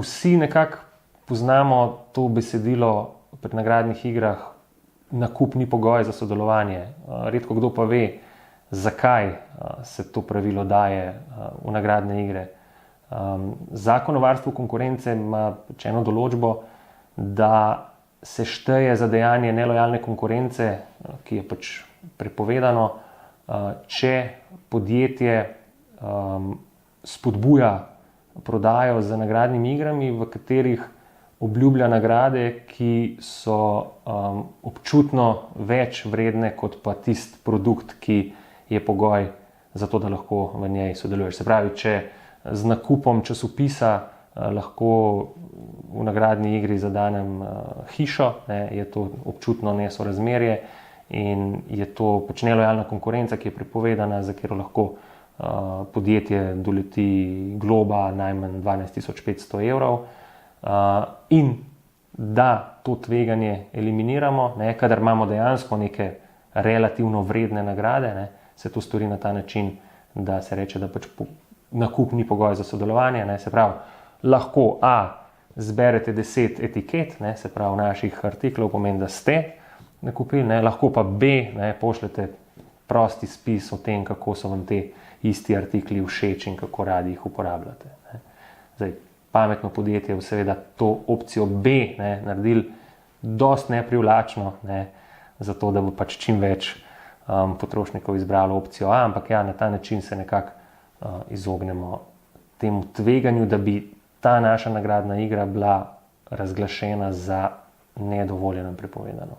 vsi nekako poznamo to besedilo pri nagradnih igrah, nakup ni pogoj za sodelovanje. Redko kdo pa ve, zakaj se to pravilo daje v nagradne igre. Zakon o varstvu konkurence ima eno določbo, da se šteje za dejanje nelojalne konkurence, ki je pač prepovedano, če podjetje spodbuja prodajo z nagradnimi igrami, v katerih obljublja nagrade, ki so občutno več vredne kot pa tisti produkt, ki je pogoj za to, da lahko v njej sodeluješ. Se pravi, če z nakupom časopisa lahko v nagradni igri zadanem hišo, je to občutno nesorazmerje in je to pač nelojalna konkurenca, ki je prepovedana, za katero lahko podjetje doleti globa najmanj 12.500 evrov. In da to tveganje eliminiramo, kadar imamo dejansko neke relativno vredne nagrade, se to stori na ta način, da se reče, da pač nakup ni pogoj za sodelovanje. Se pravi, lahko zberete 10 etiket, se pravi naših artiklov, pomeni, da ste nakupili, lahko pa pošljete prosti spis o tem, kako so vam te isti artikli všeč in kako radi jih uporabljate. Zdaj, pametno podjetje je seveda to opcijo B naredili dosti neprivlačno, zato da bo pač čim več potrošnikov izbralo opcijo A, ampak na ta način se nekako izognemo temu tveganju, da bi ta naša nagradna igra bila razglašena za nedovoljeno in prepovedano.